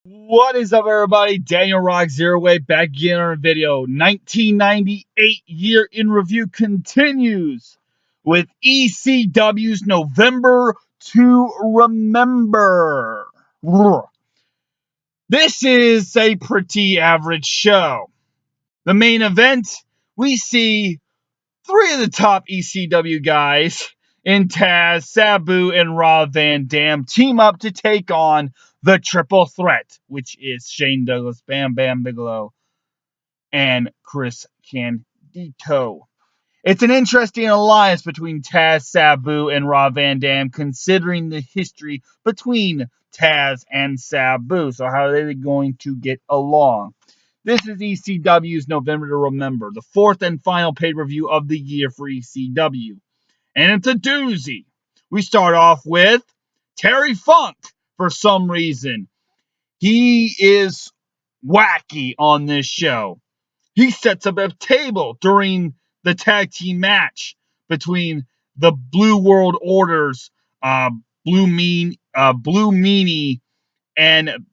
What is up, everybody? Daniel Rock Zero Way back again on a video. 1998 year in review continues with ECW's November to Remember. This is a pretty average show. The main event, we see three of the top ECW guys in Taz, Sabu, and Rob Van Dam team up to take on the triple threat, which is Shane Douglas, Bam Bam Bigelow, and Chris Candido. It's an interesting alliance between Taz, Sabu, and Rob Van Dam, considering the history between Taz and Sabu. So how are they going to get along? This is ECW's November to Remember, the fourth and final pay-per-view of the year for ECW. And it's a doozy. We start off with Terry Funk for some reason. He is wacky on this show. He sets up a table during the tag team match between the Blue World Orders, Blue Meanie, and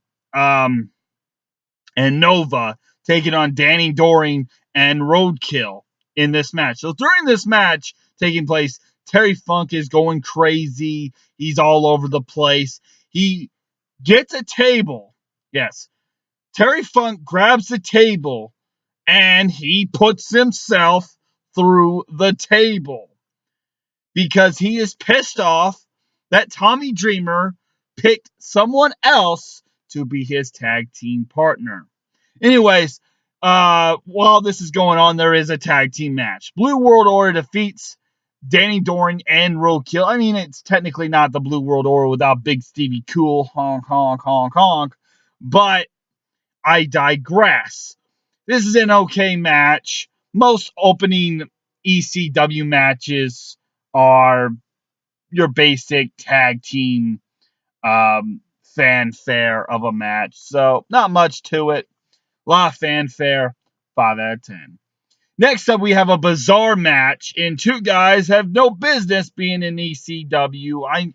Nova taking on Danny Doring and Roadkill in this match. So during this match taking place, Terry Funk is going crazy. He's all over the place. He gets a table. Yes. Terry Funk grabs the table and he puts himself through the table because he is pissed off that Tommy Dreamer picked someone else to be his tag team partner. Anyways, while this is going on, there is a tag team match. Blue World Order defeats Danny Doring and Roadkill. I mean, it's technically not the Blue World Order without Big Stevie Cool, honk, honk, honk, honk, but I digress. This is an okay match. Most opening ECW matches are your basic tag team fanfare of a match. So, not much to it. A lot of fanfare. 5 out of 10. Next up, we have a bizarre match, and two guys have no business being in ECW.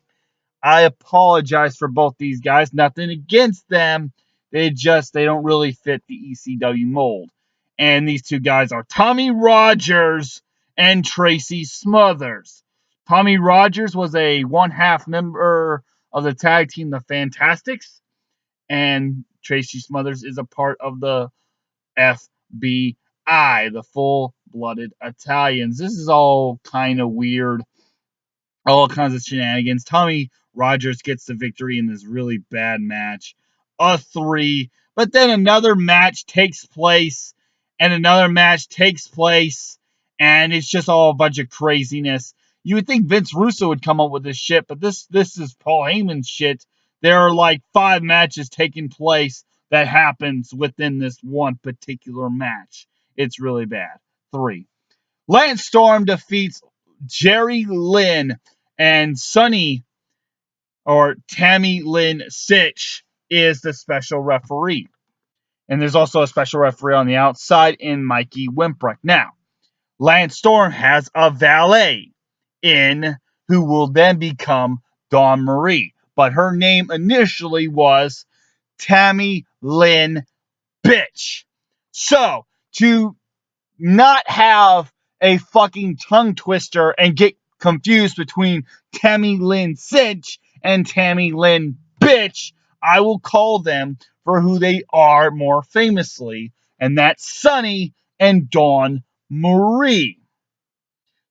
I apologize for both these guys. Nothing against them. They don't really fit the ECW mold. And these two guys are Tommy Rogers and Tracy Smothers. Tommy Rogers was a one-half member of the tag team, the Fantastics. And Tracy Smothers is a part of the FBI, the Full-Blooded Italians. This is all kind of weird. All kinds of shenanigans. Tommy Rogers gets the victory in this really bad match. A 3. But then another match takes place. And another match takes place. And it's just all a bunch of craziness. You would think Vince Russo would come up with this shit. But this is Paul Heyman's shit. There are like 5 matches taking place that happens within this one particular match. It's really bad. 3. Lance Storm defeats Jerry Lynn, and Sonny, or Tammy Lynn Sitch, is the special referee. And there's also a special referee on the outside in Mikey Wimprecht. Now, Lance Storm has a valet in who will then become Dawn Marie. But her name initially was Tammy Lynn Bitch. So, to not have a fucking tongue twister and get confused between Tammy Lynn Sitch and Tammy Lynn Bitch, I will call them for who they are more famously, and that's Sonny and Dawn Marie.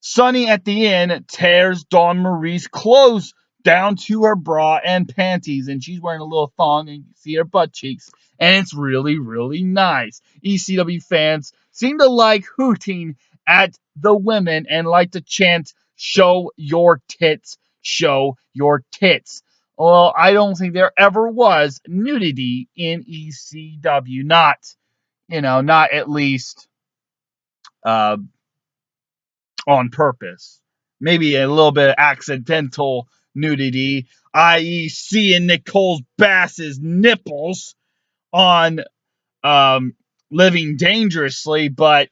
Sonny at the end tears Dawn Marie's clothes down to her bra and panties, and she's wearing a little thong, and you can see her butt cheeks, and it's really, really nice. ECW fans seem to like hooting at the women and like to chant, "Show your tits, show your tits." Well, I don't think there ever was nudity in ECW. Not at least on purpose. Maybe a little bit of accidental nudity, i.e. seeing Nicole Bass's nipples on Living Dangerously, but,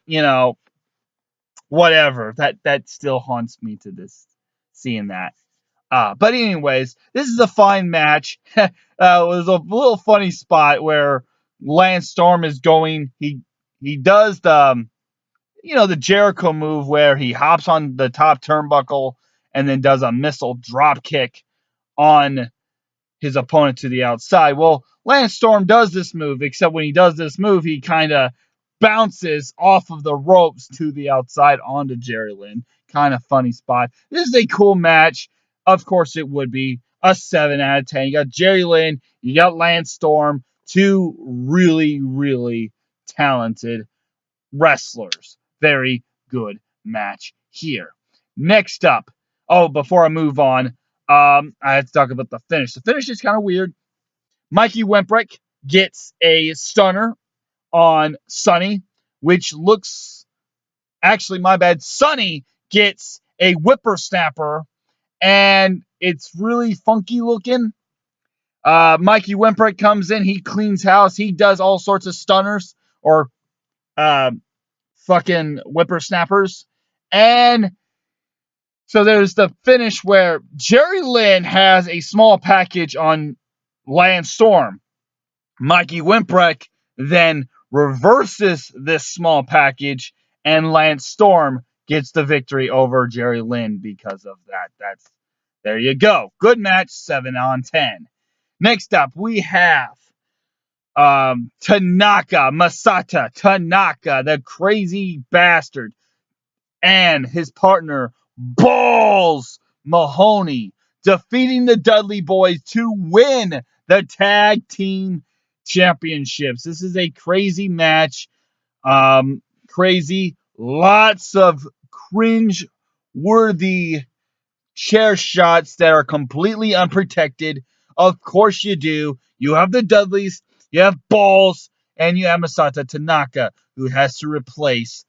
whatever. That still haunts me to this, seeing that. But anyways, this is a fine match. It was a little funny spot where Lance Storm is going. He does the Jericho move where he hops on the top turnbuckle and then does a missile drop kick on his opponent to the outside. Well, Lance Storm does this move, except when he does this move, he kind of bounces off of the ropes to the outside onto Jerry Lynn. Kind of funny spot. This is a cool match. Of course, it would be a 7 out of 10. You got Jerry Lynn, you got Lance Storm, two really, really talented wrestlers. Very good match here. Next up, before I move on, I have to talk about the finish. The finish is kind of weird. Mikey Wembrick gets a stunner on Sonny, which looks actually my bad. Sonny gets a whippersnapper, and it's really funky looking. Mikey Wembrick comes in, he cleans house, he does all sorts of stunners or fucking whippersnappers, and so there's the finish where Jerry Lynn has a small package on Lance Storm. Mikey Wembrick then reverses this small package, and Lance Storm gets the victory over Jerry Lynn because of that. There you go. Good match, 7 on 10. Next up, we have Masato Tanaka, the crazy bastard, and his partner, Balls Mahoney, defeating the Dudley Boys to win the tag team championships. This is a crazy match. Crazy. Lots of cringe-worthy chair shots that are completely unprotected. Of course you do. You have the Dudleys, you have Balls, and you have Masato Tanaka, who has to replace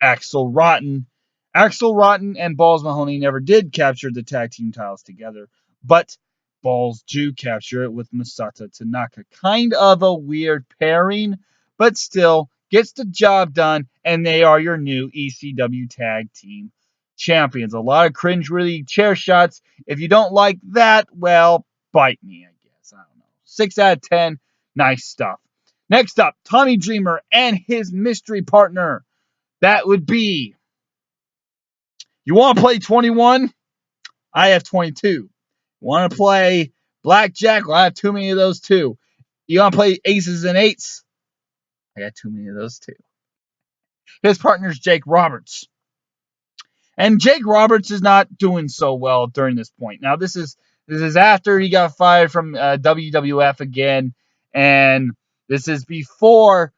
Axel Rotten. Axel Rotten and Balls Mahoney never did capture the tag team titles together, but Balls do capture it with Masato Tanaka. Kind of a weird pairing, but still gets the job done, and they are your new ECW tag team champions. A lot of cringeworthy chair shots. If you don't like that, well, bite me, I guess. I don't know. 6 out of 10. Nice stuff. Next up, Tommy Dreamer and his mystery partner. That would be, you want to play 21? I have 22. Want to play blackjack? Well, I have too many of those too. You want to play aces and eights? I got too many of those too. His partner's Jake Roberts. And Jake Roberts is not doing so well during this point. Now, this is after he got fired from WWF again, and this is before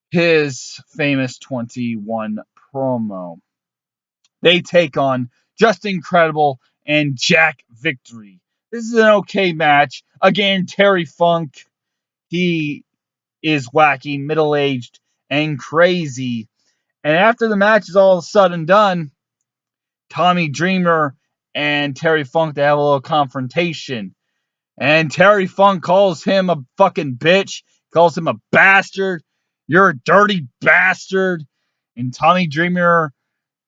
his famous 21 promo. They take on Just Incredible and Jack Victory. This is an okay match. Again, Terry Funk, he is wacky, middle-aged, and crazy. And after the match is all said and done, Tommy Dreamer and Terry Funk, they have a little confrontation. And Terry Funk calls him a fucking bitch, calls him a bastard. You're a dirty bastard. And Tommy Dreamer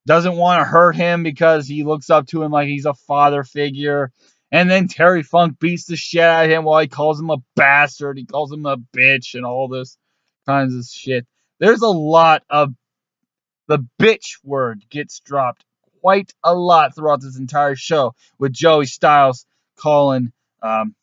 doesn't want to hurt him because he looks up to him like he's a father figure. And then Terry Funk beats the shit out of him while he calls him a bastard. He calls him a bitch and all this kinds of shit. There's a lot of, the bitch word gets dropped quite a lot throughout this entire show, with Joey Styles calling Tammy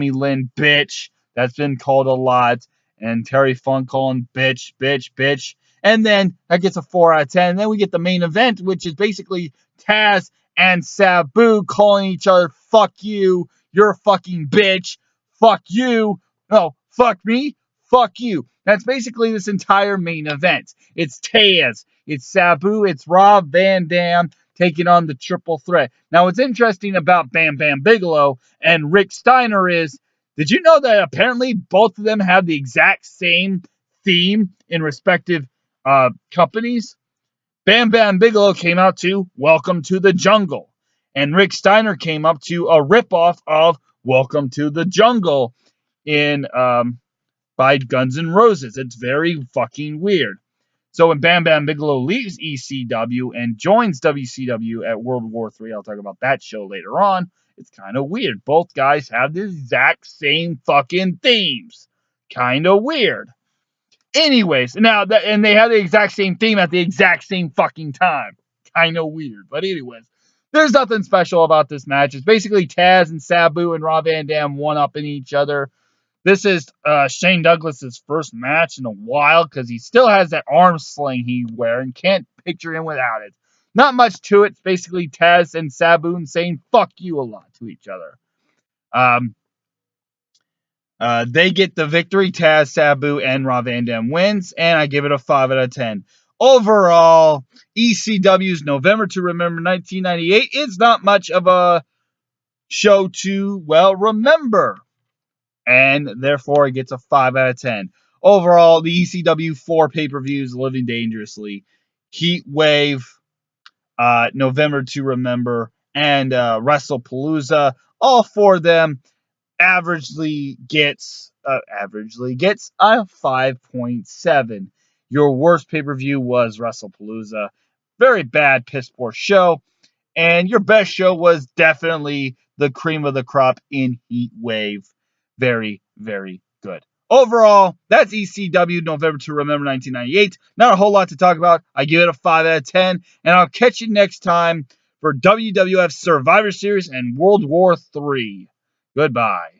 Lynn bitch. That's been called a lot. And Terry Funk calling bitch, bitch, bitch. And then that gets a 4 out of 10. And then we get the main event, which is basically Taz and Sabu calling each other, fuck you, you're a fucking bitch, fuck you, no, fuck me, fuck you. That's basically this entire main event. It's Taz, it's Sabu, it's Rob Van Dam taking on the triple threat. Now, what's interesting about Bam Bam Bigelow and Rick Steiner is, did you know that apparently both of them have the exact same theme in respective companies? Bam Bam Bigelow came out to Welcome to the Jungle, and Rick Steiner came up to a ripoff of Welcome to the Jungle by Guns N' Roses. It's very fucking weird. So when Bam Bam Bigelow leaves ECW and joins WCW at World War III, I'll talk about that show later on. It's kind of weird. Both guys have the exact same fucking themes. Kind of weird. Anyways, now and they have the exact same theme at the exact same fucking time. Kind of weird. But anyways, there's nothing special about this match. It's basically Taz and Sabu and Rob Van Dam one-upping each other. This is Shane Douglas's first match in a while because he still has that arm sling he wears and can't picture him without it. Not much to it. It's basically Taz and Sabu saying fuck you a lot to each other. They get the victory. Taz, Sabu, and Rob Van Dam wins, and I give it a 5 out of 10. Overall, ECW's November to Remember 1998 is not much of a show to, well, remember. And therefore, it gets a 5 out of 10. Overall, the ECW 4 pay-per-views, Living Dangerously, Heat Wave, November to Remember, and WrestlePalooza, all 4 of them averagely gets a 5.7. Your worst pay-per-view was WrestlePalooza. Very bad, piss poor show. And your best show was definitely the cream of the crop in Heat Wave. Very, very good. Overall, that's ECW November to Remember 1998. Not a whole lot to talk about. I give it a 5 out of 10. And I'll catch you next time for WWF Survivor Series and World War III. Goodbye.